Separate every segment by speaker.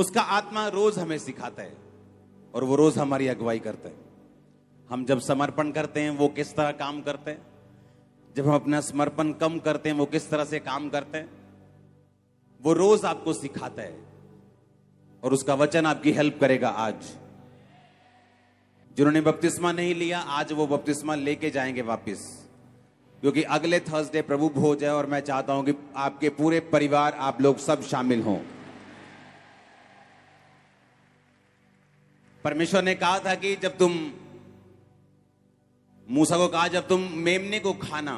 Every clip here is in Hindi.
Speaker 1: उसका आत्मा रोज हमें सिखाता है और वो रोज हमारी अगुवाई करता है। हम जब समर्पण करते हैं वो किस तरह काम करते हैं, जब हम अपना समर्पण कम करते हैं वो किस तरह से काम करते हैं, वो रोज आपको सिखाता है और उसका वचन आपकी हेल्प करेगा। आज जिन्होंने बपतिस्मा नहीं लिया, आज वो बपतिस्मा लेके जाएंगे वापस, क्योंकि अगले थर्सडे प्रभु भोज है और मैं चाहता हूं कि आपके पूरे परिवार, आप लोग सब शामिल हों। परमेश्वर ने कहा था कि जब तुम, मूसा को कहा जब तुम मेमने को खाना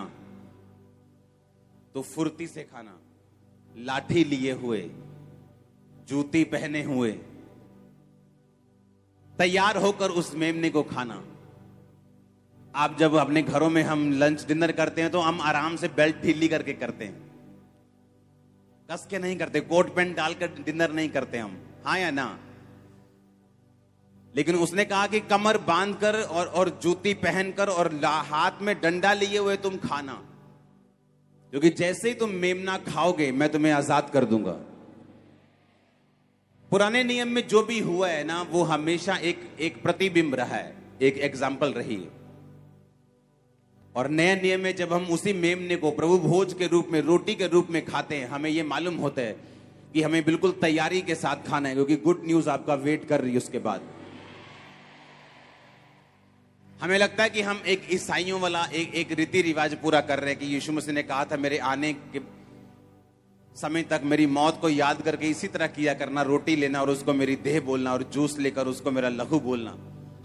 Speaker 1: तो फुर्ती से खाना, लाठी लिए हुए, जूती पहने हुए, तैयार होकर उस मेमने को खाना। आप जब अपने घरों में हम लंच डिनर करते हैं तो हम आराम से बेल्ट ढीली करके करते हैं, कस के नहीं करते, कोट पैंट डालकर डिनर नहीं करते हम, हाँ या ना। लेकिन उसने कहा कि कमर बांधकर और जूती पहनकर और हाथ में डंडा लिए हुए तुम खाना, क्योंकि जैसे ही तुम मेमना खाओगे मैं तुम्हें आजाद कर दूंगा। पुराने नियम में जो भी हुआ है ना, वो हमेशा एक प्रतिबिंब रहा है, एक एग्जाम्पल रही है। और नए नियम में जब हम उसी मेमने को प्रभु भोज के रूप में, रोटी के रूप में खाते हैं, हमें यह मालूम होता है कि हमें बिल्कुल तैयारी के साथ खाना है, क्योंकि गुड न्यूज आपका वेट कर रही है। उसके बाद हमें लगता है कि हम एक ईसाइयों वाला एक रीति रिवाज पूरा कर रहे हैं कि यीशु मसीह ने कहा था मेरे आने के समय तक मेरी मौत को याद करके इसी तरह किया करना, रोटी लेना और उसको मेरी देह बोलना और जूस लेकर उसको मेरा लहू बोलना।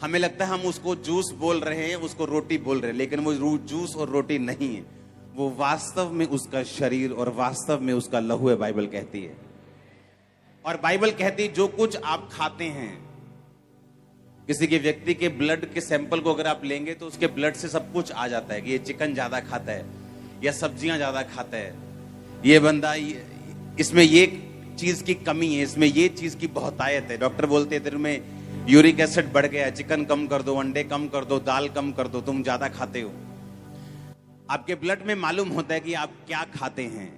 Speaker 1: हमें लगता है हम उसको जूस बोल रहे हैं, उसको रोटी बोल रहे हैं, लेकिन वो जूस और रोटी नहीं है, वो वास्तव में उसका शरीर और वास्तव में उसका लहू है, बाइबल कहती है। और बाइबल कहती है जो कुछ आप खाते हैं, किसी के व्यक्ति के ब्लड के सैंपल को अगर आप लेंगे तो उसके ब्लड से सब कुछ आ जाता है कि ये चिकन ज्यादा खाता है या सब्जियां ज्यादा खाता है, ये बंदा इसमें ये चीज की कमी है, इसमें ये चीज की बहुतायत है। डॉक्टर बोलते हैं तेरे में यूरिक एसिड बढ़ गया, चिकन कम कर दो, अंडे कम कर दो, दाल कम कर दो, तुम ज्यादा खाते हो। आपके ब्लड में मालूम होता है कि आप क्या खाते हैं,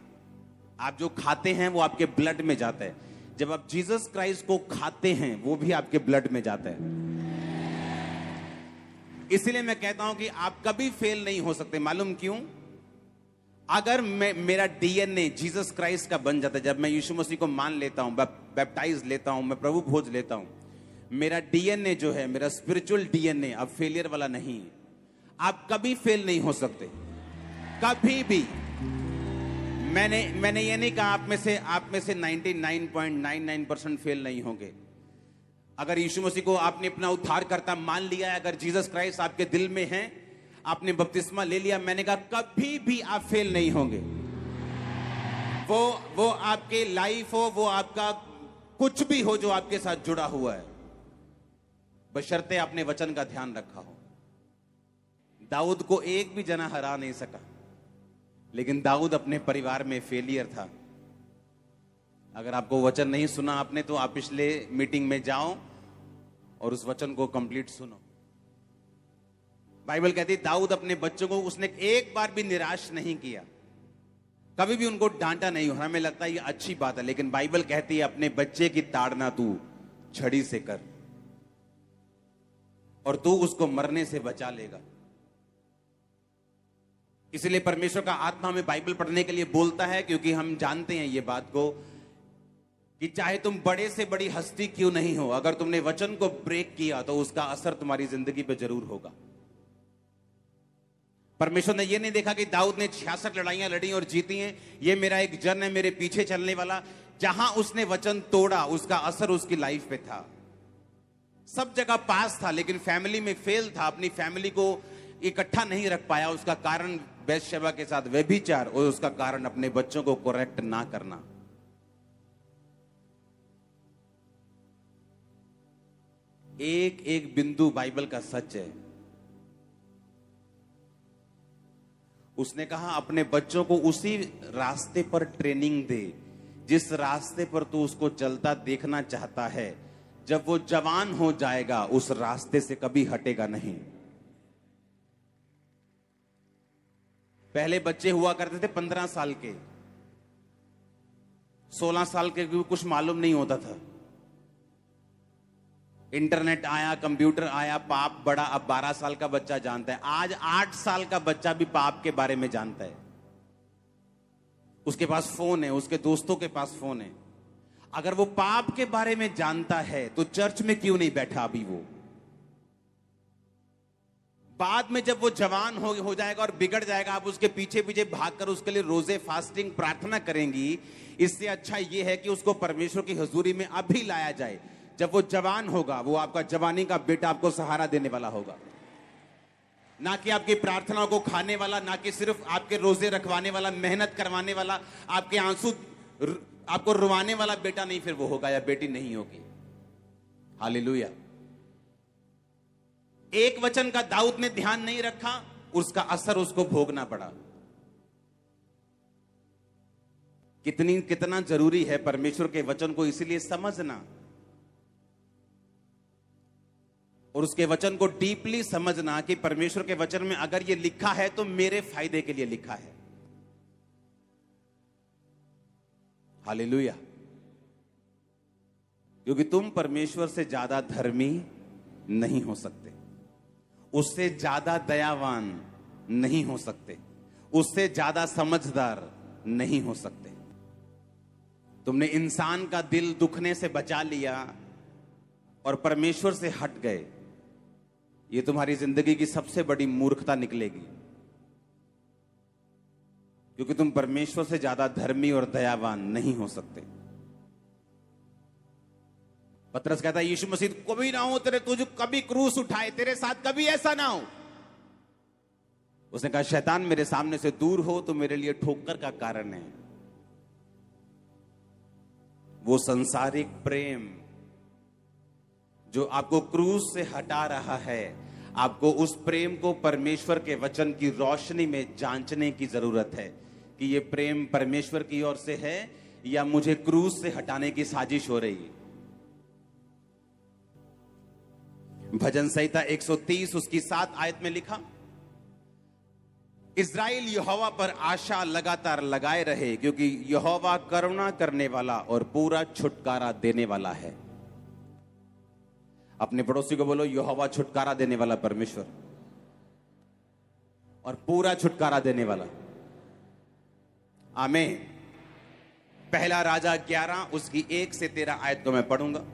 Speaker 1: आप जो खाते हैं वो आपके ब्लड में जाता है। जब आप जीसस क्राइस्ट को खाते हैं वो भी आपके ब्लड में जाता है। इसलिए मैं कहता हूं कि आप कभी फेल नहीं हो सकते। मालूम क्यों? अगर मेरा डीएनए जीसस क्राइस्ट का बन जाता है, जब मैं यीशु मसीह को मान लेता हूं, बैप्टाइज लेता हूं, मैं प्रभु भोज लेता हूं, मेरा डीएनए जो है, मेरा स्पिरिचुअल डीएनए अब फेलियर वाला नहीं है। आप कभी फेल नहीं हो सकते, कभी भी। मैंने ये नहीं कहा आप में से 99.99% फेल नहीं होंगे। अगर यीशु मसीह को आपने अपना उद्धारकर्ता मान लिया है, अगर जीसस क्राइस्ट आपके दिल में है, आपने बपतिस्मा ले लिया, मैंने कहा कभी भी आप फेल नहीं होंगे। वो आपके लाइफ हो, वो आपका कुछ भी हो जो आपके साथ जुड़ा हुआ है, बशर्ते आपने वचन का ध्यान रखा हो। दाऊद को एक भी जना हरा नहीं सका, लेकिन दाऊद अपने परिवार में फेलियर था। अगर आपको वचन नहीं सुना आपने, तो आप पिछले मीटिंग में जाओ और उस वचन को कंप्लीट सुनो। बाइबल कहती है दाऊद अपने बच्चों को उसने एक बार भी निराश नहीं किया, कभी भी उनको डांटा नहीं। हमें लगता है ये अच्छी बात है, लेकिन बाइबल कहती है अपने बच्चे की ताड़ना तू छड़ी से कर और तू उसको मरने से बचा लेगा। इसलिए परमेश्वर का आत्मा हमें बाइबल पढ़ने के लिए बोलता है, क्योंकि हम जानते हैं ये बात को कि चाहे तुम बड़े से बड़ी हस्ती क्यों नहीं हो, अगर तुमने वचन को ब्रेक किया तो उसका असर तुम्हारी जिंदगी पे जरूर होगा। परमेश्वर ने ये नहीं देखा कि दाऊद ने 66 लड़ाइयां लड़ी और जीती हैं, ये मेरा एक जन है मेरे पीछे चलने वाला। जहां उसने वचन तोड़ा उसका असर उसकी लाइफ पे था। सब जगह पास था, लेकिन फैमिली में फेल था, अपनी फैमिली को इकट्ठा नहीं रख पाया। उसका कारण बैतशेबा के साथ व्यभिचार और उसका कारण अपने बच्चों को करेक्ट ना करना। एक एक बिंदु बाइबल का सच है। उसने कहा अपने बच्चों को उसी रास्ते पर ट्रेनिंग दे जिस रास्ते पर तू उसको चलता देखना चाहता है। जब वो जवान हो जाएगा उस रास्ते से कभी हटेगा नहीं। पहले बच्चे हुआ करते थे 15 साल के, 16 साल के, कुछ मालूम नहीं होता था। इंटरनेट आया, कंप्यूटर आया, पाप बढ़ा, अब 12 साल का बच्चा जानता है। आज 8 साल का बच्चा भी पाप के बारे में जानता है। उसके पास फोन है, उसके दोस्तों के पास फोन है। अगर वो पाप के बारे में जानता है तो चर्च में क्यों नहीं बैठा अभी वो? बाद में जब वो जवान हो जाएगा और बिगड़ जाएगा, आप उसके पीछे पीछे भागकर उसके लिए रोजे, फास्टिंग, प्रार्थना करेंगी। इससे अच्छा ये है कि उसको परमेश्वर की हुजूरी में अभी लाया जाए। जब वो जवान होगा, वो आपका जवानी का बेटा आपको सहारा देने वाला होगा, ना कि आपकी प्रार्थनाओं को खाने वाला, ना कि सिर्फ आपके रोजे रखवाने वाला, मेहनत करवाने वाला, आपके आंसू आपको रुवाने वाला बेटा नहीं फिर वो होगा या बेटी नहीं होगी। हालेलुया। एक वचन का दाऊद ने ध्यान नहीं रखा, उसका असर उसको भोगना पड़ा। कितना जरूरी है परमेश्वर के वचन को इसीलिए समझना और उसके वचन को डीपली समझना कि परमेश्वर के वचन में अगर ये लिखा है तो मेरे फायदे के लिए लिखा है। हालेलुया। क्योंकि तुम परमेश्वर से ज्यादा धर्मी नहीं हो सकते, उससे ज्यादा दयावान नहीं हो सकते, उससे ज्यादा समझदार नहीं हो सकते। तुमने इंसान का दिल दुखने से बचा लिया और परमेश्वर से हट गए। ये तुम्हारी जिंदगी की सबसे बड़ी मूर्खता निकलेगी, क्योंकि तुम परमेश्वर से ज्यादा धर्मी और दयावान नहीं हो सकते। पतरस कहता है यीशु मसीह कभी ना हो तेरे, तुझे कभी क्रूस उठाए, तेरे साथ कभी ऐसा ना हो। उसने कहा शैतान मेरे सामने से दूर हो तो मेरे लिए ठोकर का कारण है। वो सांसारिक प्रेम जो आपको क्रूस से हटा रहा है, आपको उस प्रेम को परमेश्वर के वचन की रोशनी में जांचने की जरूरत है कि ये प्रेम परमेश्वर की ओर से है या मुझे क्रूस से हटाने की साजिश हो रही है। भजन संहिता 130 उसकी 7 आयत में लिखा, इस्राएल यहोवा पर आशा लगातार लगाए रहे, क्योंकि यहोवा करुणा करने वाला और पूरा छुटकारा देने वाला है। अपने पड़ोसी को बोलो यहोवा छुटकारा देने वाला परमेश्वर और पूरा छुटकारा देने वाला। आमीन। पहला राजा 11 उसकी 1 से 13 आयत को मैं पढ़ूंगा।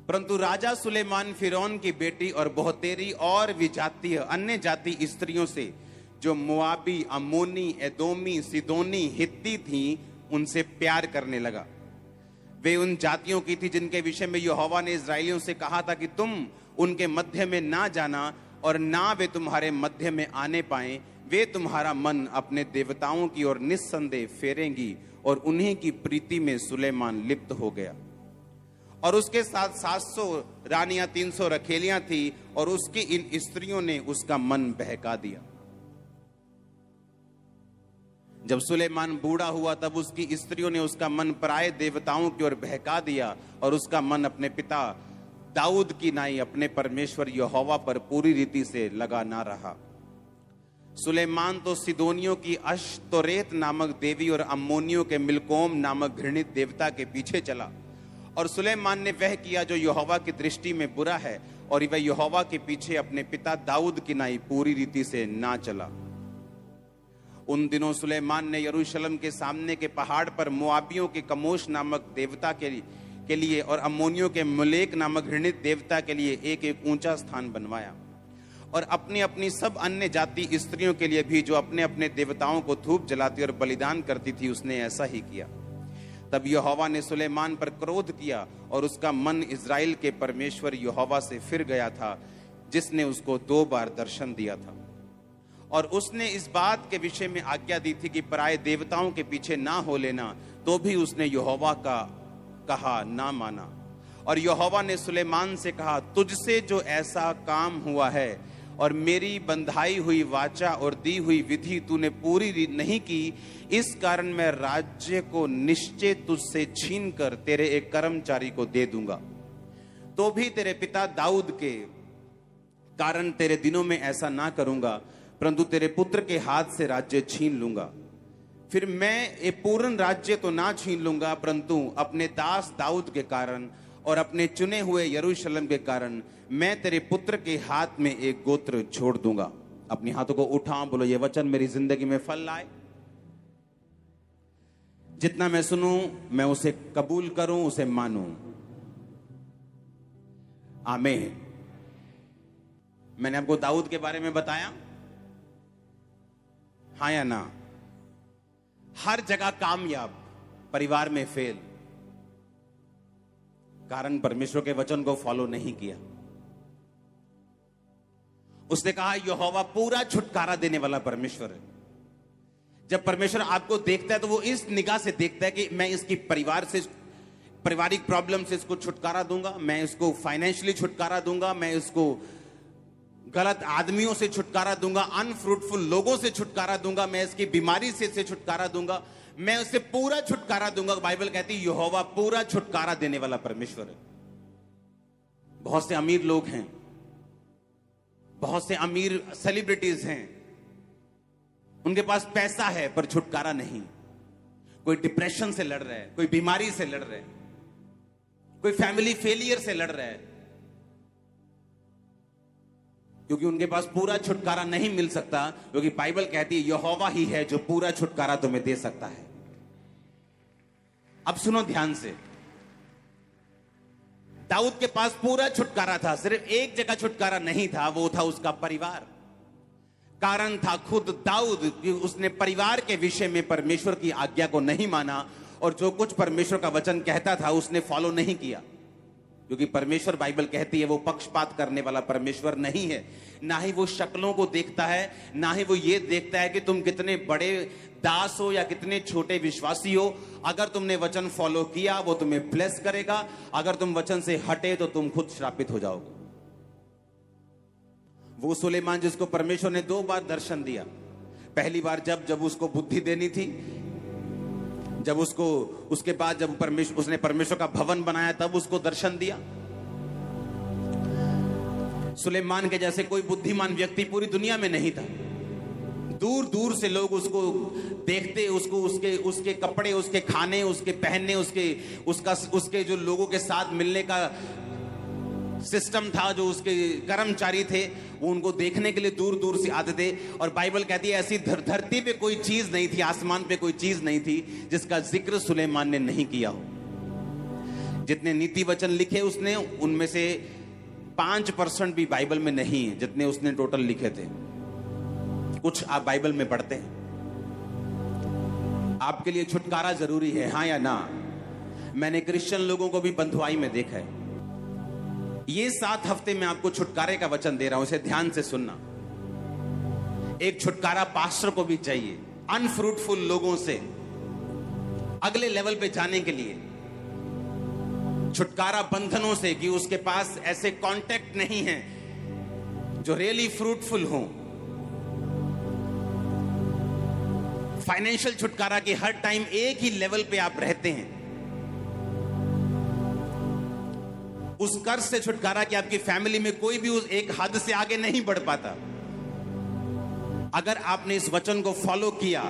Speaker 1: परंतु राजा सुलेमान फिरौन की बेटी और बहुतेरी और विजातीय अन्य जाति स्त्रियों से जो मुआबी, अम्मोनी, एदोमी, सिदोनी, हित्ती थी, उनसे प्यार करने लगा। वे उन जातियों की थी जिनके विषय में यहोवा ने इस्राएलियों से कहा था कि तुम उनके मध्य में ना जाना और ना वे तुम्हारे मध्य में आने पाए। वे तुम्हारा मन अपने देवताओं की ओर निस्संदेह फेरेंगी। और उन्हीं की प्रीति में सुलेमान लिप्त हो गया। और उसके साथ 700 रानियां, 300 रखेलियां थी और उसकी इन स्त्रियों ने उसका मन बहका दिया। जब सुलेमान बूढ़ा हुआ तब उसकी स्त्रियों ने उसका मन पराये देवताओं की ओर बहका दिया और उसका मन अपने पिता दाऊद की नाई अपने परमेश्वर यहोवा पर पूरी रीति से लगा ना रहा। सुलेमान तो सिदोनियों की अश्तोरेत नामक देवी और अम्मोनियों के मिलकोम नामक घृणित देवता के पीछे चला। और सुलेमान ने वह किया जो यहोवा की दृष्टि में बुरा है, और वह यहोवा के पीछे अपने पिता दाऊद की नाई पूरी रीति से ना चला। उन दिनों सुलेमान ने यरूशलेम के सामने के पहाड़ पर मुआबियों के कमोश नामक देवता के लिए और अम्मोनियों के मुलेक नामक घृणित देवता के लिए एक एक ऊंचा स्थान बनवाया। और अपनी अपनी सब अन्य जाति स्त्रियों के लिए भी जो अपने अपने देवताओं को धूप जलाती और बलिदान करती थी, उसने ऐसा ही किया। तब यहोवा ने सुलेमान पर क्रोध किया और उसका मन इज़राइल के परमेश्वर यहोवा से फिर गया था, जिसने उसको 2 बार दर्शन दिया था। और उसने इस बात के विषय में आज्ञा दी थी कि पराये देवताओं के पीछे ना हो लेना, तो भी उसने यहोवा का कहा ना माना। और यहोवा ने सुलेमान से कहा, तुझसे जो ऐसा काम हुआ है और मेरी बंधाई हुई वाचा और दी हुई विधि तूने पूरी नहीं की, इस कारण मैं राज्य को निश्चय तुझसे छीन कर तेरे एक कर्मचारी को दे दूंगा। तो भी तेरे पिता दाऊद के कारण तेरे दिनों में ऐसा ना करूंगा, परंतु तेरे पुत्र के हाथ से राज्य छीन लूंगा। फिर मैं ये पूर्ण राज्य तो ना छीन लूंगा, परंतु अपने दास दाऊद के कारण और अपने चुने हुए यरूशलेम के कारण मैं तेरे पुत्र के हाथ में एक गोत्र छोड़ दूंगा। अपने हाथों को उठाओ, बोलो ये वचन मेरी जिंदगी में फल लाए। जितना मैं सुनूं मैं उसे कबूल करूं, उसे मानूं। आमीन। मैंने आपको दाऊद के बारे में बताया, हाँ या ना? हर जगह कामयाब, परिवार में फेल, कारण परमेश्वर के वचन को फॉलो नहीं किया। उसने कहा यहोवा पूरा छुटकारा देने वाला परमेश्वर है। जब परमेश्वर आपको देखता है तो वो इस निगाह से देखता है कि मैं इसकी पारिवारिक प्रॉब्लम से इसको छुटकारा दूंगा, मैं इसको फाइनेंशियली छुटकारा दूंगा, मैं इसको गलत आदमियों से छुटकारा दूंगा, अनफ्रूटफुल लोगों से छुटकारा दूंगा, मैं इसकी बीमारी से छुटकारा दूंगा, मैं उसे पूरा छुटकारा दूंगा। बाइबल कहती है यहोवा पूरा छुटकारा देने वाला परमेश्वर है। बहुत से अमीर लोग हैं, बहुत से अमीर सेलिब्रिटीज हैं, उनके पास पैसा है पर छुटकारा नहीं। कोई डिप्रेशन से लड़ रहा है, कोई बीमारी से लड़ रहा है, कोई फैमिली फेलियर से लड़ रहा है, क्योंकि उनके पास पूरा छुटकारा नहीं मिल सकता। क्योंकि बाइबल कहती है यहोवा ही है जो पूरा छुटकारा तुम्हें दे सकता है। अब सुनो ध्यान से, दाऊद के पास पूरा छुटकारा था, सिर्फ एक जगह छुटकारा नहीं था, वो था उसका परिवार। कारण था खुद दाऊद, उसने परिवार के विषय में परमेश्वर की आज्ञा को नहीं माना और जो कुछ परमेश्वर का वचन कहता था उसने फॉलो नहीं किया। क्योंकि परमेश्वर, बाइबल कहती है, वो पक्षपात करने वाला परमेश्वर नहीं है। ना ही वो शक्लों को देखता है, ना ही वो ये देखता है कि तुम कितने बड़े दास हो या कितने छोटे विश्वासी हो। अगर तुमने वचन फॉलो किया वो तुम्हें ब्लेस करेगा, अगर तुम वचन से हटे तो तुम खुद श्रापित हो जाओगे। वो सुलेमान जिसको परमेश्वर ने 2 बार दर्शन दिया, पहली बार जब उसको बुद्धि देनी थी, जब उसको, उसके बाद जब उसने परमेश्वर का भवन बनाया तब उसको दर्शन दिया। सुलेमान के जैसे कोई बुद्धिमान व्यक्ति पूरी दुनिया में नहीं था। दूर दूर से लोग उसको देखते, उसको उसके कपड़े, उसके खाने, उसके पहनने, उसके जो लोगों के साथ मिलने का सिस्टम था, जो उसके कर्मचारी थे, वो उनको देखने के लिए दूर दूर से आते थे। और बाइबल कहती है ऐसी धरती पे कोई चीज नहीं थी, आसमान पे कोई चीज नहीं थी जिसका जिक्र सुलेमान ने नहीं किया हो। जितने नीति वचन लिखे उसने, उनमें से 5% भी बाइबल में नहीं है जितने उसने टोटल लिखे थे। कुछ आप बाइबल में पढ़ते हैं। आपके लिए छुटकारा जरूरी है, हाँ या ना? मैंने क्रिश्चियन लोगों को भी बंधुआई में देखा है। ये 7 हफ्ते में आपको छुटकारे का वचन दे रहा हूं, इसे ध्यान से सुनना। एक छुटकारा पास्टर को भी चाहिए अनफ्रूटफुल लोगों से अगले लेवल पे जाने के लिए, छुटकारा बंधनों से कि उसके पास ऐसे कांटेक्ट नहीं है जो रियली फ्रूटफुल हो। फाइनेंशियल छुटकारा कि हर टाइम एक ही लेवल पे आप रहते हैं। उस कर्ज से छुटकारा कि आपकी फैमिली में कोई भी उस एक हद से आगे नहीं बढ़ पाता। अगर आपने इस वचन को फॉलो किया,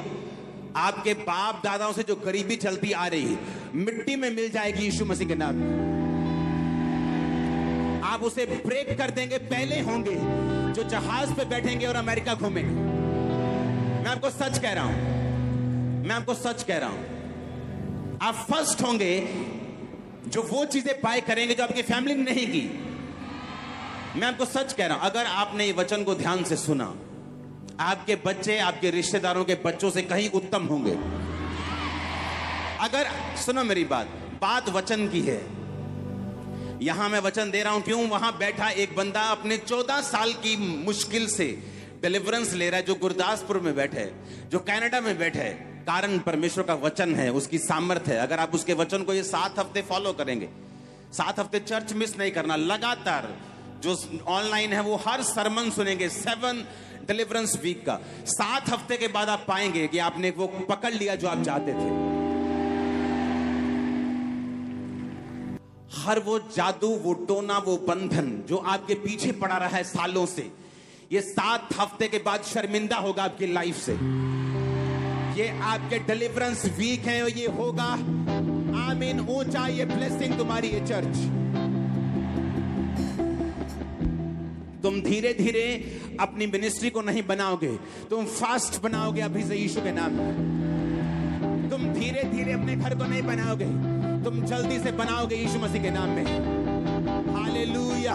Speaker 1: आपके बाप दादाओं से जो गरीबी चलती आ रही मिट्टी में मिल जाएगी यीशु मसीह के नाम में। आप उसे ब्रेक कर देंगे। पहले होंगे जो जहाज पे बैठेंगे और अमेरिका घूमेंगे। मैं आपको सच कह रहा हूं, मैं आपको सच कह रहा हूं। आप फर्स्ट होंगे जो वो चीजें पाए करेंगे जो आपकी फैमिली ने नहीं की। मैं आपको सच कह रहा हूं, अगर आपने ये वचन को ध्यान से सुना, आपके बच्चे आपके रिश्तेदारों के बच्चों से कहीं उत्तम होंगे। अगर सुनो मेरी बात वचन की है। यहां मैं वचन दे रहा हूं, क्यों? वहां बैठा एक बंदा अपने 14 साल की मुश्किल से डिलीवरेंस ले रहा है, जो गुरदासपुर में बैठा है, जो कनाडा में बैठा है। कारण परमेश्वर का वचन है, उसकी सामर्थ्य है। अगर आप उसके वचन को ये 7 हफ्ते फॉलो करेंगे, 7 हफ्ते चर्च मिस नहीं करना, लगातार जो ऑनलाइन है वो हर सरमन सुनेंगे, 7 डिलीवरेंस वीक का। 7 हफ्ते के बाद आप पाएंगे कि आपने वो पकड़ लिया जो आप चाहते थे। हर वो जादू, वो टोना, वो बंधन जो आपके पीछे पड़ा रहा है सालों से, ये 7 हफ्ते के बाद शर्मिंदा होगा आपकी लाइफ से। ये आपके डिलीवरेंस वीक है और ये होगा आमीन, ऊंचा ये ब्लेसिंग तुम्हारी ये चर्च। तुम धीरे धीरे अपनी मिनिस्ट्री को नहीं बनाओगे, तुम फास्ट बनाओगे अभी से यीशु के नाम में। तुम धीरे धीरे अपने घर को नहीं बनाओगे, तुम जल्दी से बनाओगे यीशु मसीह के नाम में। हालेलुया।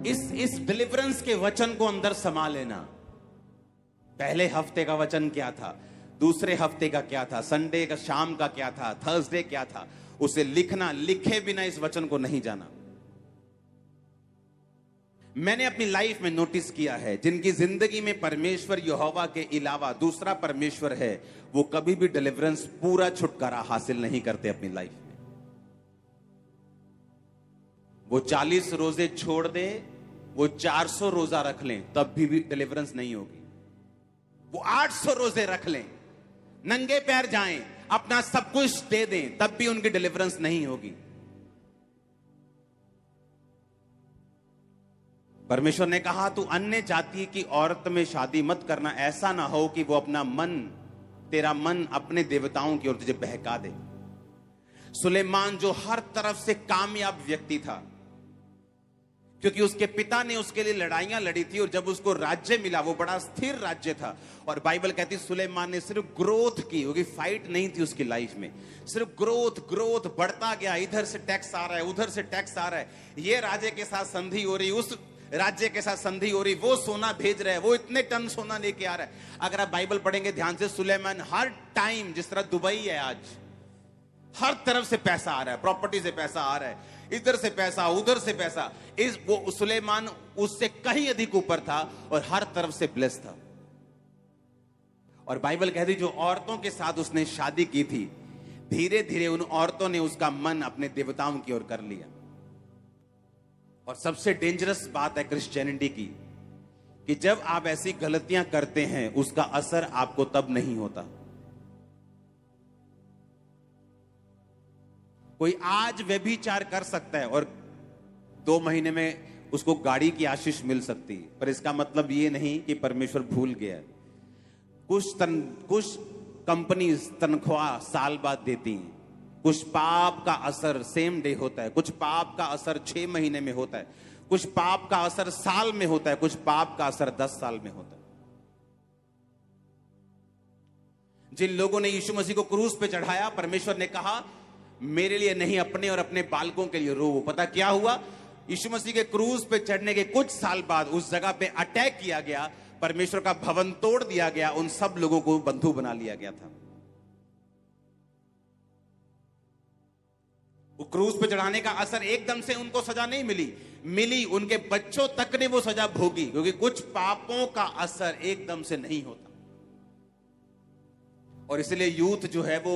Speaker 1: इस डिलीवरेंस के वचन को अंदर समा लेना। पहले हफ्ते का वचन क्या था, दूसरे हफ्ते का क्या था, संडे का शाम का क्या था, थर्सडे क्या था, उसे लिखना। लिखे बिना इस वचन को नहीं जाना। मैंने अपनी लाइफ में नोटिस किया है, जिनकी जिंदगी में परमेश्वर यहोवा के अलावा दूसरा परमेश्वर है, वो कभी भी डिलीवरेंस पूरा छुटकारा हासिल नहीं करते अपनी लाइफ में। वो 40 रोजे छोड़ दे, वो 400 रोजा रख लें, तब भी डिलीवरेंस नहीं होगी। वो 800 रोजे रख लें, नंगे पैर जाएं, अपना सब कुछ दे दें, तब भी उनकी डिलीवरेंस नहीं होगी। परमेश्वर ने कहा, तू अन्य जाति की औरत में शादी मत करना, ऐसा ना हो कि वो अपना मन, तेरा मन अपने देवताओं की ओर तुझे बहका दे। सुलेमान जो हर तरफ से कामयाब व्यक्ति था, क्योंकि उसके पिता ने उसके लिए लड़ाइयां लड़ी थी, और जब उसको राज्य मिला वो बड़ा स्थिर राज्य था। और बाइबल कहती सुलेमान ने सिर्फ ग्रोथ की, क्योंकि फाइट नहीं थी उसकी लाइफ में, सिर्फ ग्रोथ बढ़ता गया। इधर से टैक्स आ रहा है, उधर से टैक्स आ रहा है, ये राज्य के साथ संधि हो रही, उस राज्य के साथ संधि हो रही, वो सोना भेज रहा है, वो इतने टन सोना लेके आ रहा है। अगर आप बाइबल पढ़ेंगे ध्यान से, सुलेमान हर टाइम, जिस तरह दुबई है आज, हर तरफ से पैसा आ रहा है, प्रॉपर्टी से पैसा आ रहा है, इधर से पैसा, उधर से पैसा। वो सुलेमान उससे कहीं अधिक ऊपर था और हर तरफ से ब्लेस था। और बाइबल कहती जो औरतों के साथ उसने शादी की थी, धीरे धीरे उन औरतों ने उसका मन अपने देवताओं की ओर कर लिया। और सबसे डेंजरस बात है क्रिश्चियनिटी की, कि जब आप ऐसी गलतियां करते हैं, उसका असर आपको तब नहीं होता। कोई आज व्यभिचार कर सकता है और 2 महीने में उसको गाड़ी की आशीष मिल सकती है, पर इसका मतलब ये नहीं कि परमेश्वर भूल गया। कुछ कंपनीज तनख्वाह साल बाद देती हैं, कुछ पाप का असर सेम डे होता है, कुछ पाप का असर 6 महीने में होता है, कुछ पाप का असर साल में होता है, कुछ पाप का असर 10 साल में होता है। जिन लोगों ने यीशु मसीह को क्रूस पे चढ़ाया, परमेश्वर ने कहा मेरे लिए नहीं, अपने और अपने बालकों के लिए रो। पता क्या हुआ? यीशु मसीह के क्रूस पे चढ़ने के कुछ साल बाद उस जगह पे अटैक किया गया, परमेश्वर का भवन तोड़ दिया गया, उन सब लोगों को बंधु बना लिया गया था। वो क्रूस पे चढ़ाने का असर एकदम से उनको सजा नहीं मिली, उनके बच्चों तक ने वो सजा भोगी, क्योंकि कुछ पापों का असर एकदम से नहीं होता। और इसलिए यूथ जो है वो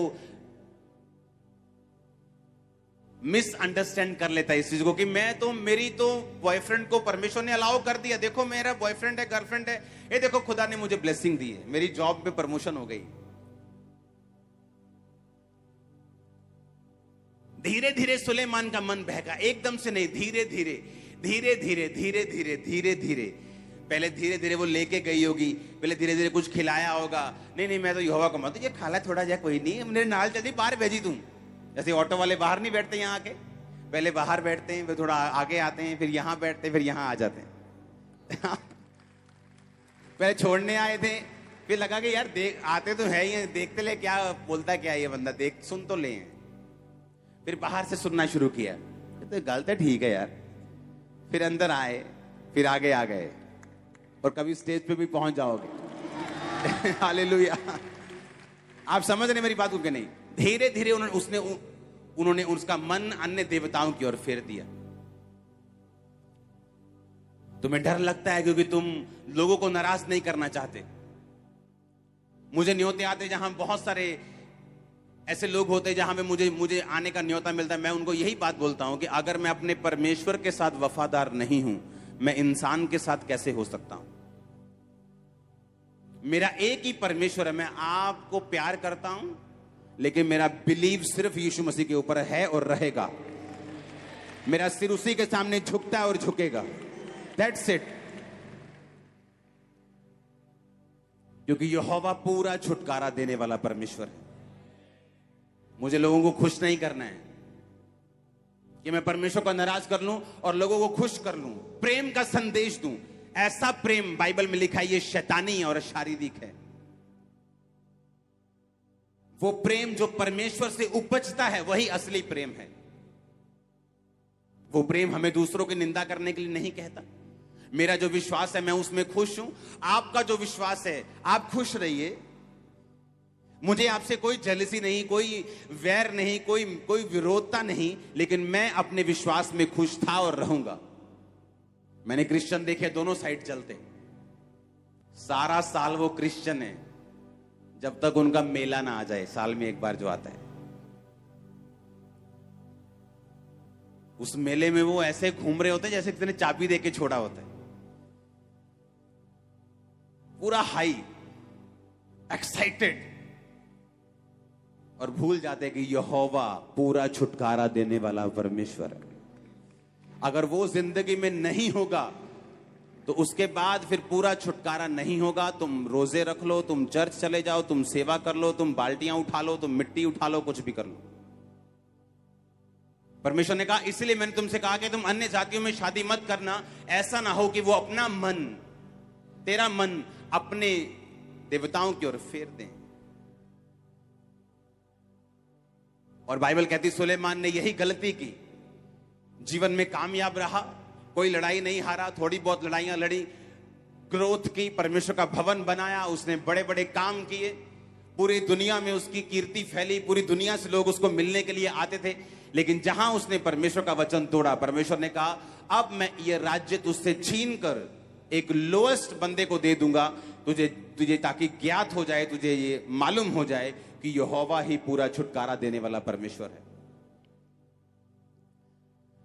Speaker 1: मिसअंडरस्टैंड कर लेता है इस चीज को, कि मेरी तो बॉयफ्रेंड को परमेश्वर ने अलाउ कर दिया, देखो मेरा बॉयफ्रेंड है, गर्लफ्रेंड है, ये देखो खुदा ने मुझे ब्लेसिंग दी है, मेरी जॉब में प्रमोशन हो गई। धीरे धीरे सुलेमान का मन बहका, एकदम से नहीं, धीरे धीरे धीरे धीरे धीरे धीरे धीरे धीरे। पहले धीरे धीरे वो लेके गई होगी, पहले धीरे धीरे कुछ खिलाया होगा, नहीं मैं तो यहोवा को मत, ये खाला थोड़ा जा, कोई नहीं, मेरे नाल चलती, बाहर भेजी तू। जैसे ऑटो वाले बाहर नहीं बैठते यहाँ आके, पहले बाहर बैठते हैं, फिर थोड़ा आगे आते हैं, फिर यहाँ बैठते हैं, फिर यहाँ आ जाते हैं। पहले छोड़ने आए थे, फिर लगा कि यार देख आते तो है ही, देखते ले क्या बोलता क्या ये बंदा, देख सुन तो ले। फिर बाहर से सुनना शुरू किया, तो गलत है, ठीक है यार। फिर अंदर आए, फिर आगे आ गए, और कभी स्टेज पे भी पहुंच जाओगे। हालेलुया। आप समझ रहे मेरी बात को कि नहीं? धीरे धीरे उन्होंने उसका मन अन्य देवताओं की ओर फेर दिया। तुम्हें डर लगता है क्योंकि तुम लोगों को नाराज नहीं करना चाहते। मुझे न्योते आते जहां बहुत सारे ऐसे लोग होते जहां में मुझे आने का न्योता मिलता है, मैं उनको यही बात बोलता हूं कि अगर मैं अपने परमेश्वर के साथ वफादार नहीं हूं, मैं इंसान के साथ कैसे हो सकता हूं? मेरा एक ही परमेश्वर है, मैं आपको प्यार करता हूं, लेकिन मेरा बिलीव सिर्फ यीशु मसीह के ऊपर है और रहेगा। मेरा सिर उसी के सामने झुकता है और झुकेगा। That's it. क्योंकि यहोवा पूरा छुटकारा देने वाला परमेश्वर है। मुझे लोगों को खुश नहीं करना है कि मैं परमेश्वर को नाराज कर लूं और लोगों को खुश कर लूं, प्रेम का संदेश दूं। ऐसा प्रेम बाइबल में लिखा है ये शैतानी और शारीरिक है। वो प्रेम जो परमेश्वर से उपजता है वही असली प्रेम है। वो प्रेम हमें दूसरों की निंदा करने के लिए नहीं कहता। मेरा जो विश्वास है मैं उसमें खुश हूं, आपका जो विश्वास है आप खुश रहिए। मुझे आपसे कोई जेलसी नहीं, कोई वैर नहीं, कोई विरोधता नहीं, लेकिन मैं अपने विश्वास में खुश था और रहूंगा। मैंने क्रिश्चियन देखे दोनों साइड चलते, सारा साल वो क्रिश्चियन है जब तक उनका मेला ना आ जाए, साल में एक बार जो आता है। उस मेले में वो ऐसे घूम रहे होते हैं जैसे किसी ने चाबी देके छोड़ा होता है, पूरा हाई एक्साइटेड, और भूल जाते कि यहोवा पूरा छुटकारा देने वाला परमेश्वर है। अगर वो जिंदगी में नहीं होगा तो उसके बाद फिर पूरा छुटकारा नहीं होगा। तुम रोजे रख लो, तुम चर्च चले जाओ, तुम सेवा कर लो, तुम बाल्टियां उठा लो, तुम मिट्टी उठा लो, कुछ भी कर लो। परमेश्वर ने कहा, इसलिए मैंने तुमसे कहा कि तुम अन्य जातियों में शादी मत करना। ऐसा ना हो कि वो अपना मन, तेरा मन अपने देवताओं की ओर फेर दें। और बाइबल कहती सुलेमान ने यही गलती की, जीवन में कामयाब रहा, कोई लड़ाई नहीं हारा, थोड़ी बहुत लड़ाइयां लड़ी, ग्रोथ की, परमेश्वर का भवन बनाया, उसने बड़े बड़े काम किए, पूरी दुनिया में उसकी कीर्ति फैली, पूरी दुनिया से लोग उसको मिलने के लिए आते थे। लेकिन जहां उसने परमेश्वर का वचन तोड़ा, परमेश्वर ने कहा अब मैं ये राज्य तुझसे छीन कर एक लोएस्ट बंदे को दे दूंगा, तुझे ताकि ज्ञात हो जाए, तुझे ये मालूम हो जाए कि यहोवा ही पूरा छुटकारा देने वाला परमेश्वर है।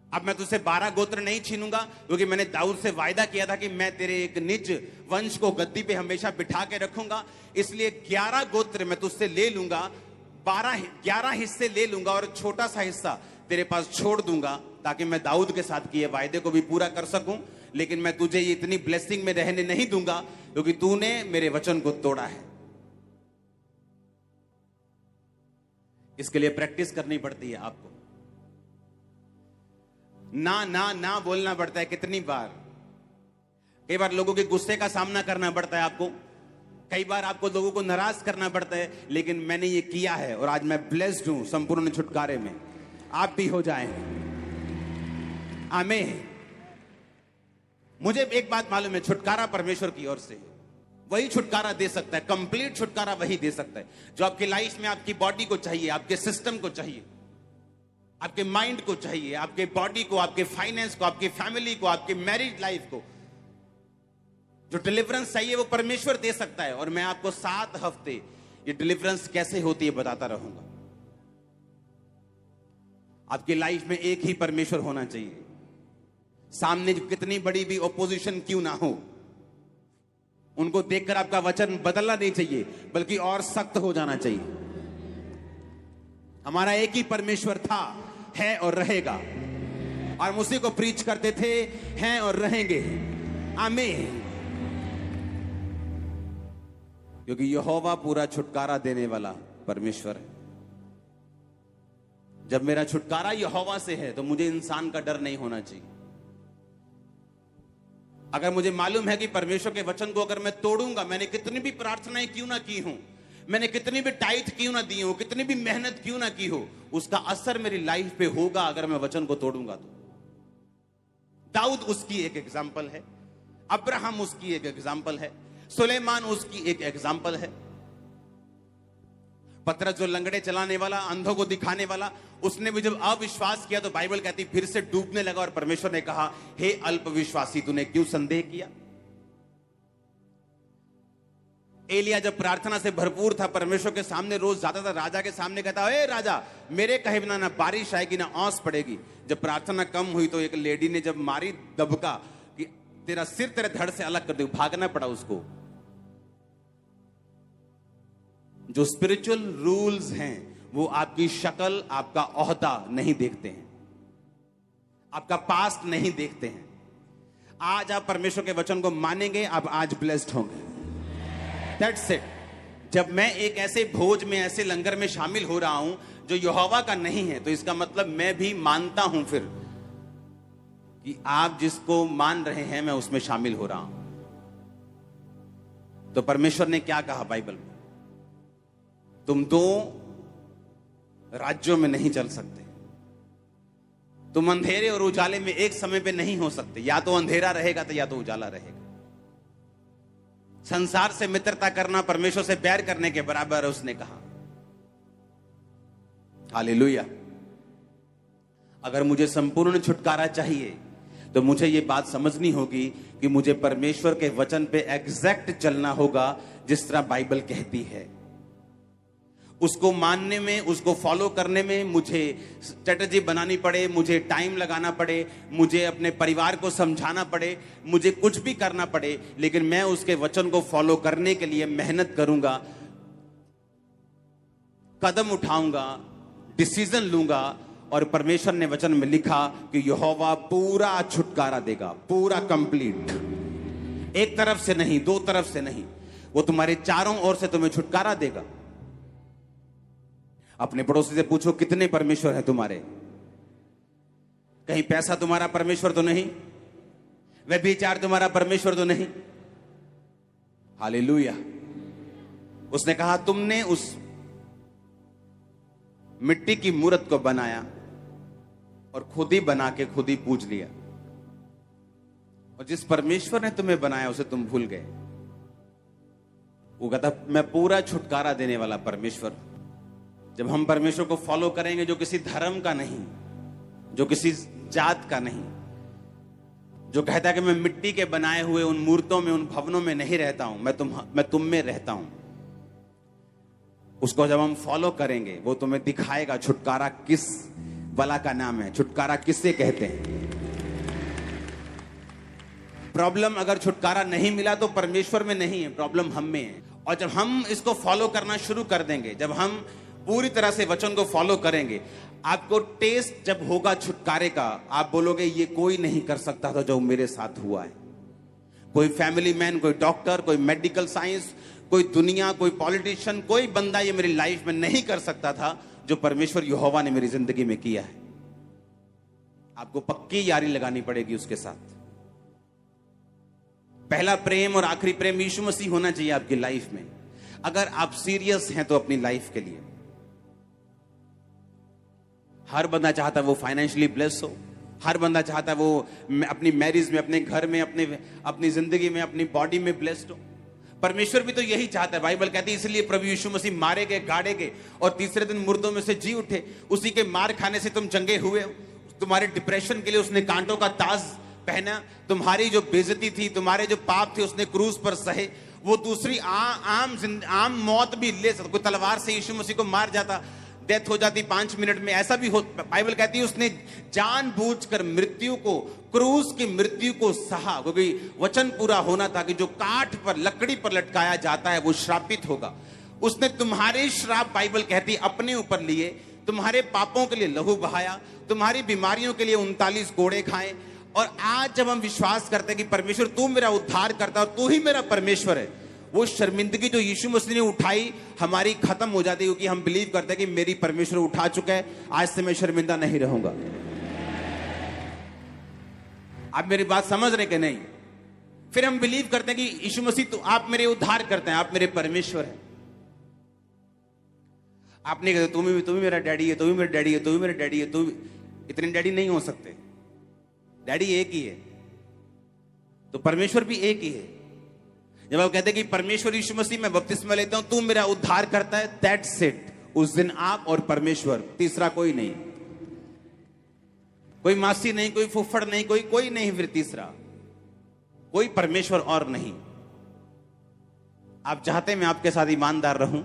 Speaker 1: अब मैं तुझसे 12 गोत्र नहीं छीनूंगा, क्योंकि मैंने दाऊद से वायदा किया था कि मैं तेरे एक निज वंश को गद्दी पे हमेशा बिठा के रखूंगा। इसलिए 11 गोत्र मैं तुझसे ले लूंगा, 11 हिस्से ले लूंगा और छोटा सा हिस्सा तेरे पास छोड़ दूंगा, ताकि मैं दाऊद के साथ किए वायदे को भी पूरा कर सकूं। लेकिन मैं तुझे ये इतनी ब्लेसिंग में रहने नहीं दूंगा, क्योंकि तूने मेरे वचन को तोड़ा है। इसके लिए प्रैक्टिस करनी पड़ती है आपको, ना ना ना बोलना पड़ता है। कितनी बार, कई बार लोगों के गुस्से का सामना करना पड़ता है आपको, कई बार आपको लोगों को नाराज करना पड़ता है, लेकिन मैंने ये किया है और आज मैं ब्लेस्ड हूं संपूर्ण छुटकारे में। आप भी हो जाएं। आमीन। मुझे एक बात मालूम है, छुटकारा परमेश्वर की ओर से, वही छुटकारा दे सकता है, कंप्लीट छुटकारा वही दे सकता है जो आपकी लाइफ में आपकी बॉडी को चाहिए, आपके सिस्टम को चाहिए, आपके माइंड को चाहिए, आपके बॉडी को, आपके फाइनेंस को, आपकी फैमिली को, आपके मैरिज लाइफ को। जो डिलीवरेंस चाहिए वो परमेश्वर दे सकता है। और मैं आपको 7 हफ्ते ये डिलीवरेंस कैसे होती है बताता रहूंगा। आपकी लाइफ में एक ही परमेश्वर होना चाहिए, सामने कितनी बड़ी भी ओपोजिशन क्यों ना हो, उनको देखकर आपका वचन बदलना नहीं चाहिए, बल्कि और सख्त हो जाना चाहिए। हमारा एक ही परमेश्वर था, है और रहेगा, और हम उसी को प्रीच करते थे, हैं और रहेंगे। आमीन। क्योंकि यहोवा पूरा छुटकारा देने वाला परमेश्वर है। जब मेरा छुटकारा यहोवा से है तो मुझे इंसान का डर नहीं होना चाहिए। अगर मुझे मालूम है कि परमेश्वर के वचन को अगर मैं तोड़ूंगा, मैंने कितनी भी प्रार्थनाएं क्यों ना की हूं, मैंने कितनी भी टाइट क्यों ना दी हो, कितनी भी मेहनत क्यों ना की हो, उसका असर मेरी लाइफ पे होगा अगर मैं वचन को तोड़ूंगा तो। दाऊद उसकी एक एग्जाम्पल है, अब्राहम उसकी एक एग्जाम्पल है, सुलेमान उसकी एक एग्जाम्पल है। पतरस जो लंगड़े चलाने वाला, अंधों को दिखाने वाला, उसने भी जब अविश्वास किया तो बाइबल कहती फिर से डूबने लगा, और परमेश्वर ने कहा, हे अल्पविश्वासी, तूने क्यों संदेह किया। एलिया जब प्रार्थना से भरपूर था, परमेश्वर के सामने रोज जाता था, राजा के सामने कहता, हे राजा, मेरे कहे बिना ना बारिश आएगी ना ओस पड़ेगी। जब प्रार्थना कम हुई तो एक लेडी ने जब मारी दबका कि तेरा सिर तेरे धड़ से अलग कर दे, भागना पड़ा उसको। जो स्पिरिचुअल रूल्स हैं वो आपकी शक्ल, आपका ओहदा नहीं देखते हैं, आपका पास्ट नहीं देखते हैं। आज आप परमेश्वर के वचन को मानेंगे, आप आज ब्लेस्ड होंगे। That's it. जब मैं एक ऐसे भोज में, ऐसे लंगर में शामिल हो रहा हूं जो यहोवा का नहीं है, तो इसका मतलब मैं भी मानता हूं फिर कि आप जिसको मान रहे हैं मैं उसमें शामिल हो रहा हूं। तो परमेश्वर ने क्या कहा बाइबल में? तुम दो राज्यों में नहीं चल सकते, तुम अंधेरे और उजाले में एक समय पे नहीं हो सकते। या तो अंधेरा रहेगा तो या तो उजाला रहेगा। संसार से मित्रता करना परमेश्वर से प्यार करने के बराबर है, उसने कहा। हालेलुया। अगर मुझे संपूर्ण छुटकारा चाहिए तो मुझे यह बात समझनी होगी कि मुझे परमेश्वर के वचन पे एग्जैक्ट चलना होगा जिस तरह बाइबल कहती है। उसको मानने में, उसको फॉलो करने में मुझे स्ट्रेटजी बनानी पड़े, मुझे टाइम लगाना पड़े, मुझे अपने परिवार को समझाना पड़े, मुझे कुछ भी करना पड़े, लेकिन मैं उसके वचन को फॉलो करने के लिए मेहनत करूंगा, कदम उठाऊंगा, डिसीजन लूंगा। और परमेश्वर ने वचन में लिखा कि यहोवा पूरा छुटकारा देगा, पूरा कंप्लीट। एक तरफ से नहीं, दो तरफ से नहीं, वो तुम्हारे चारों ओर से तुम्हें छुटकारा देगा। अपने पड़ोसी से पूछो कितने परमेश्वर हैं तुम्हारे? कहीं पैसा तुम्हारा परमेश्वर तो नहीं? व्यभिचार तुम्हारा परमेश्वर तो नहीं? हालेलुया। उसने कहा तुमने उस मिट्टी की मूरत को बनाया और खुद ही बना के खुद ही पूज लिया, और जिस परमेश्वर ने तुम्हें बनाया उसे तुम भूल गए। वो कहता मैं पूरा छुटकारा देने वाला परमेश्वर। जब हम परमेश्वर को फॉलो करेंगे, जो किसी धर्म का नहीं, जो किसी जात का नहीं, जो कहता है कि मैं मिट्टी के बनाए हुए उन मूर्तों में, उन भवनों में नहीं रहता हूं, मैं तुम में रहता हूं, उसको जब हम फॉलो करेंगे वो तुम्हें दिखाएगा छुटकारा किस बला का नाम है, छुटकारा किससे कहते हैं। प्रॉब्लम अगर छुटकारा नहीं मिला तो परमेश्वर में नहीं है, प्रॉब्लम हम में है। और जब हम इसको फॉलो करना शुरू कर देंगे, जब हम पूरी तरह से वचन को फॉलो करेंगे, आपको टेस्ट जब होगा छुटकारे का, आप बोलोगे ये कोई नहीं कर सकता था जो मेरे साथ हुआ है। कोई फैमिली मैन, कोई डॉक्टर, कोई मेडिकल साइंस, कोई दुनिया, कोई पॉलिटिशियन, कोई बंदा ये मेरी लाइफ में नहीं कर सकता था जो परमेश्वर यहोवा ने मेरी जिंदगी में किया है। आपको पक्की यारी लगानी पड़ेगी उसके साथ। पहला प्रेम और आखिरी प्रेम यीशु मसीह होना चाहिए आपकी लाइफ में, अगर आप सीरियस हैं तो अपनी लाइफ के लिए। हर बंदा चाहता है वो फाइनेंशियली ब्लेस हो, हर बंदा चाहता है वो अपनी मैरिज में, अपने घर में, अपनी जिंदगी में, अपनी बॉडी में ब्लेस्ड हो। परमेश्वर भी तो यही चाहता है। बाइबल कहती है इसलिए प्रभु यीशु मसीह मारे गए, गाड़े गए और तीसरे दिन मुर्दों में से जी उठे। उसी के मार खाने से तुम चंगे हुए हो। तुम्हारे डिप्रेशन के लिए उसने कांटों का ताज पहना, तुम्हारी जो बेइज्जती थी, तुम्हारे जो पाप थे उसने क्रूस पर सहे। वो दूसरी आम मौत भी ले सकता। कोई तलवार से यीशु मसीह को मार जाता, डेथ हो जाती 5 मिनट में, ऐसा भी हो। बाइबल कहती है उसने जानबूझकर मृत्यु को, क्रूस की मृत्यु को सहा, क्योंकि वचन पूरा होना था कि जो काठ पर, लकड़ी पर लटकाया जाता है वो श्रापित होगा। उसने तुम्हारे श्राप, बाइबल कहती है, अपने ऊपर लिए, तुम्हारे पापों के लिए लहू बहाया, तुम्हारी बीमारियों के लिए 39 कोड़े खाए। और आज जब हम विश्वास करते हैं कि परमेश्वर तू मेरा उद्धार करता और तू ही मेरा परमेश्वर है, वो शर्मिंदगी जो यीशु मसीह ने उठाई हमारी खत्म हो जाती है, क्योंकि हम बिलीव करते हैं कि मेरी परमेश्वर उठा चुका है, आज से मैं शर्मिंदा नहीं रहूंगा। आप मेरी बात समझ रहे कि नहीं? फिर हम बिलीव करते हैं कि यीशु मसीह तो आप मेरे उद्धार करते हैं, आप मेरे परमेश्वर हैं। आप नहीं कहते तुम ही मेरा डैडी है, तुम ही मेरा डैडी है, तुम ही मेरा डैडी है, तुम इतने डैडी नहीं हो सकते। डैडी एक ही है, तो परमेश्वर भी एक ही है। जब आप कहते हैं कि परमेश्वर यीशु मसीह मैं बपतिस्मा लेता हूं, तू मेरा उद्धार करता है, दैट्स इट। उस दिन आप और परमेश्वर, तीसरा कोई नहीं, कोई मासी नहीं, कोई फुफ्फड़ नहीं, कोई नहीं, फिर तीसरा कोई परमेश्वर और नहीं। आप चाहते हैं मैं आपके साथ ईमानदार रहूं,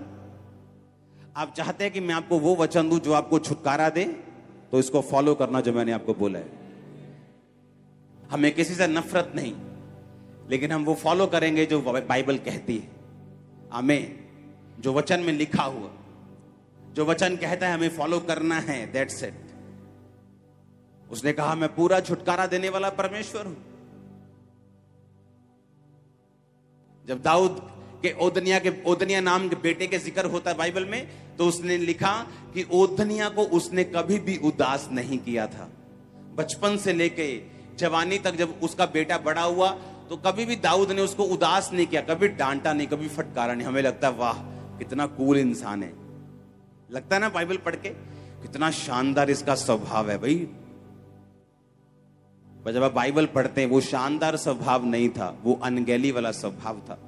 Speaker 1: आप चाहते हैं कि मैं आपको वो वचन दूं जो आपको छुटकारा दे, तो इसको फॉलो करना जो मैंने आपको बोला है। हमें किसी से नफरत नहीं, लेकिन हम वो फॉलो करेंगे जो बाइबल कहती है। आमीन। जो वचन में लिखा हुआ, जो वचन कहता है हमें फॉलो करना है, दैट्स इट। उसने कहा मैं पूरा छुटकारा देने वाला परमेश्वर हूं। जब दाऊद कि ओदनिया नाम के बेटे के जिक्र होता है बाइबल में, तो उसने लिखा कि ओदनिया को उसने कभी भी उदास नहीं किया था। बचपन से लेके जवानी तक जब उसका बेटा बड़ा हुआ तो कभी भी दाऊद ने उसको उदास नहीं किया, कभी डांटा नहीं, कभी फटकारा नहीं। हमें लगता है वाह कितना कूल इंसान है, लगता है ना बाइबल पढ़ के कितना शानदार इसका स्वभाव है भाई। पर जब आप बाइबल पढ़ते हैं वो शानदार स्वभाव नहीं था, वो अनगैली वाला स्वभाव था।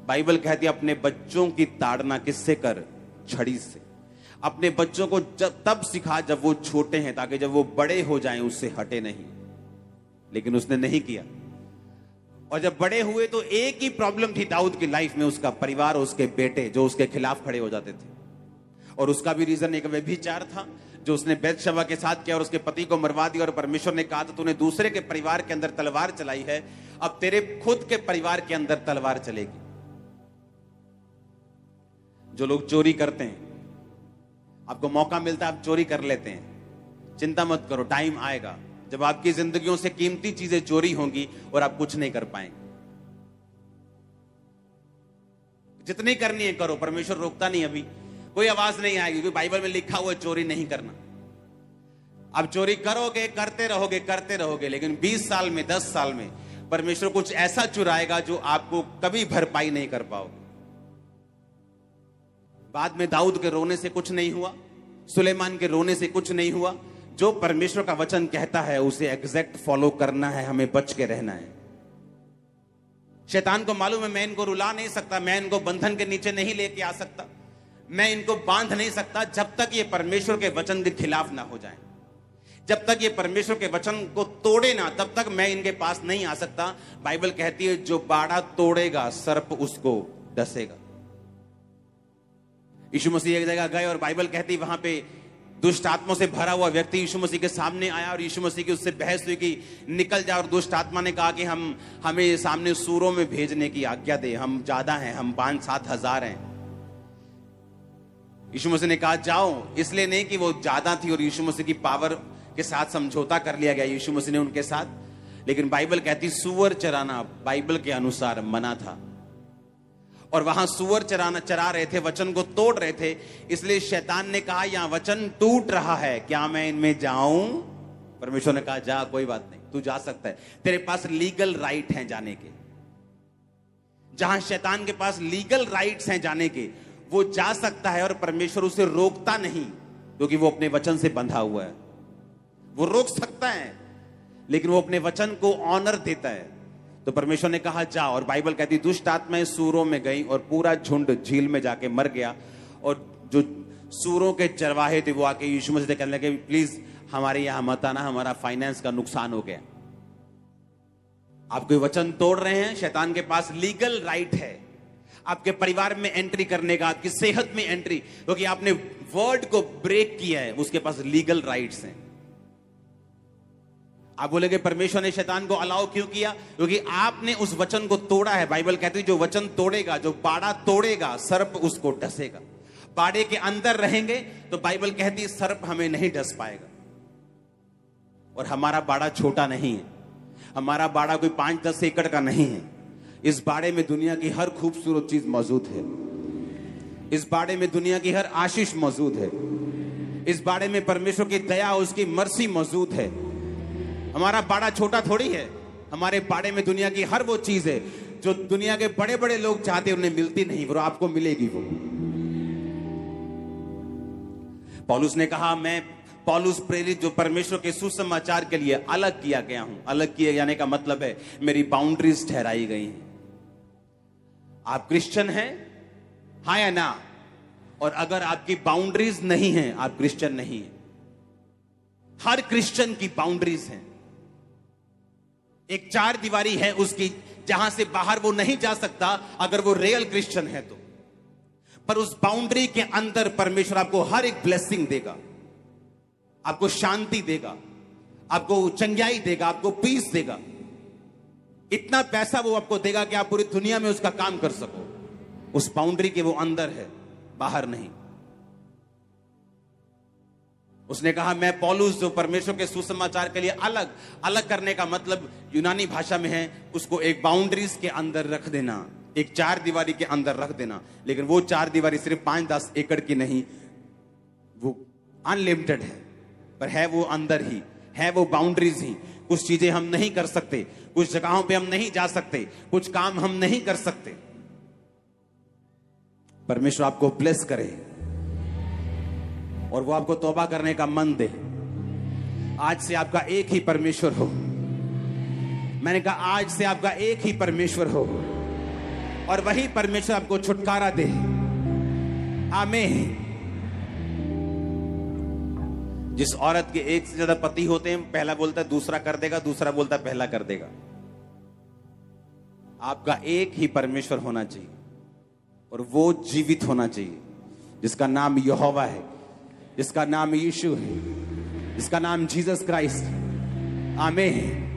Speaker 1: बाइबल कहती है अपने बच्चों की ताड़ना किससे कर? छड़ी से। अपने बच्चों को तब सिखा जब वो छोटे हैं, ताकि जब वो बड़े हो जाएं उससे हटे नहीं। लेकिन उसने नहीं किया, और जब बड़े हुए तो एक ही प्रॉब्लम थी दाऊद की लाइफ में, उसका परिवार, उसके बेटे जो उसके खिलाफ खड़े हो जाते थे। और उसका भी रीजन एक व्यभिचार था जो उसने बैतशबा के साथ किया और उसके पति को मरवा दिया। और परमेश्वर ने कहा था तूने दूसरे के परिवार के अंदर तलवार चलाई है, अब तेरे खुद के परिवार के अंदर तलवार चलेगी। जो लोग चोरी करते हैं, आपको मौका मिलता है आप चोरी कर लेते हैं, चिंता मत करो, टाइम आएगा जब आपकी जिंदगियों से कीमती चीजें चोरी होंगी और आप कुछ नहीं कर पाएंगे। जितनी करनी है करो, परमेश्वर रोकता नहीं। अभी कोई आवाज नहीं आएगी क्योंकि बाइबल में लिखा हुआ है चोरी नहीं करना। अब चोरी करोगे, करते रहोगे, लेकिन 20 साल में, 10 साल में परमेश्वर कुछ ऐसा चुराएगा जो आपको कभी भरपाई नहीं कर पाओगे। बाद में दाऊद के रोने से कुछ नहीं हुआ, सुलेमान के रोने से कुछ नहीं हुआ। जो परमेश्वर का वचन कहता है उसे एग्जैक्ट फॉलो करना है, हमें बच के रहना है। शैतान को मालूम है मैं इनको रुला नहीं सकता, मैं इनको बंधन के नीचे नहीं लेके आ सकता, मैं इनको बांध नहीं सकता जब तक ये परमेश्वर के वचन के खिलाफ ना हो जाए। जब तक ये परमेश्वर के वचन को तोड़े ना, तब तक मैं इनके पास नहीं आ सकता। बाइबल कहती है जो बाड़ा तोड़ेगा सर्प उसको डसेगा। यीशु मसीह एक जगह गए और बाइबल कहती वहां पे दुष्ट आत्मा से भरा हुआ व्यक्ति यीशु मसीह के सामने आया और यीशु मसीह की उससे बहस हुई कि निकल जा। और दुष्ट आत्मा ने कहा कि हमें सामने सूरों में भेजने की आज्ञा दे, हम ज्यादा हैं, हम 5-7 हजार हैं। यीशु मसीह ने कहा जाओ, इसलिए नहीं कि वो ज्यादा थी और यीशु मसीह की पावर के साथ समझौता कर लिया गया यीशु मसीह ने उनके साथ, लेकिन बाइबल कहती सूअर चराना बाइबल के अनुसार मना था। और वहां सूअर चरा रहे थे, वचन को तोड़ रहे थे, इसलिए शैतान ने कहा यहां वचन टूट रहा है, क्या मैं इनमें जाऊं? परमेश्वर ने कहा जा, कोई बात नहीं, तू जा सकता है, तेरे पास लीगल राइट हैं जाने के। जहां शैतान के पास लीगल राइट्स हैं जाने के, वो जा सकता है और परमेश्वर उसे रोकता नहीं, क्योंकि वो अपने वचन से बंधा हुआ है। वो रोक सकता है लेकिन वो अपने वचन को ऑनर देता है। तो परमेश्वर ने कहा जा, और बाइबल कहती दुष्ट आत्माएं सूरों में गई और पूरा झुंड झील में जाके मर गया। और जो सूरों के चरवाहे थे वो आके यीशु मसीह से कहने लगे प्लीज हमारे यहां मत आना, हमारा फाइनेंस का नुकसान हो गया। आप कोई वचन तोड़ रहे हैं, शैतान के पास लीगल राइट है आपके परिवार में एंट्री करने का, आपकी सेहत में एंट्री, क्योंकि आपने वर्ड को ब्रेक किया है, उसके पास लीगल राइट्स हैं। आप बोलेंगे परमेश्वर ने शैतान को अलाउ क्यों किया? क्योंकि आपने उस वचन को तोड़ा है। बाइबल कहती है जो वचन तोड़ेगा, जो बाड़ा तोड़ेगा, सर्प उसको डसेगा। बाड़े के अंदर रहेंगे तो बाइबल कहती है सर्प हमें नहीं डस पाएगा। और हमारा बाड़ा छोटा नहीं है, हमारा बाड़ा कोई 5-10 एकड़ का नहीं है। इस बाड़े में दुनिया की हर खूबसूरत चीज मौजूद है, इस बाड़े में दुनिया की हर आशीष मौजूद है, इस बाड़े में परमेश्वर की दया, उसकी मर्सी मौजूद है। हमारा बाड़ा छोटा थोड़ी है, हमारे बाड़े में दुनिया की हर वो चीज है जो दुनिया के बड़े बड़े लोग चाहते हैं, उन्हें मिलती नहीं, वो आपको मिलेगी। वो पौलुस ने कहा मैं पौलुस प्रेरित जो परमेश्वर के सुसमाचार के लिए अलग किया गया हूं। अलग किए जाने का मतलब है मेरी बाउंड्रीज ठहराई गई हैं। आप क्रिश्चियन हैं, हाँ या ना? और अगर आपकी बाउंड्रीज नहीं है आप क्रिश्चियन नहीं है। हर क्रिश्चियन की बाउंड्रीज हैं, एक 4 दीवारी है उसकी, जहां से बाहर वो नहीं जा सकता अगर वो रियल क्रिश्चियन है तो। पर उस बाउंड्री के अंदर परमेश्वर आपको हर एक ब्लेसिंग देगा, आपको शांति देगा, आपको चंगाई देगा, आपको पीस देगा। इतना पैसा वो आपको देगा कि आप पूरी दुनिया में उसका काम कर सको। उस बाउंड्री के वो अंदर है, बाहर नहीं। उसने कहा मैं पौलुस जो परमेश्वर के सुसमाचार के लिए अलग, अलग करने का मतलब यूनानी भाषा में है उसको एक बाउंड्रीज के अंदर रख देना, एक 4 दीवारी के अंदर रख देना, लेकिन वो 4 दीवारी सिर्फ 5-10 एकड़ की नहीं, वो अनलिमिटेड है, पर है वो अंदर ही, है वो बाउंड्रीज ही। कुछ चीजें हम नहीं कर सकते, कुछ जगहों पे हम नहीं जा सकते, कुछ काम हम नहीं कर सकते। परमेश्वर आपको ब्लेस करे और वो आपको तौबा करने का मन दे। आज से आपका एक ही परमेश्वर हो। मैंने कहा आज से आपका एक ही परमेश्वर हो और वही परमेश्वर आपको छुटकारा दे। आमीन। जिस औरत के एक से ज्यादा पति होते हैं, पहला बोलता है दूसरा कर देगा, दूसरा बोलता है पहला कर देगा। आपका एक ही परमेश्वर होना चाहिए और वो जीवित होना चाहिए, जिसका नाम यहोवा है, जिसका नाम यीशु है, जिसका नाम जीसस क्राइस्ट। आमीन।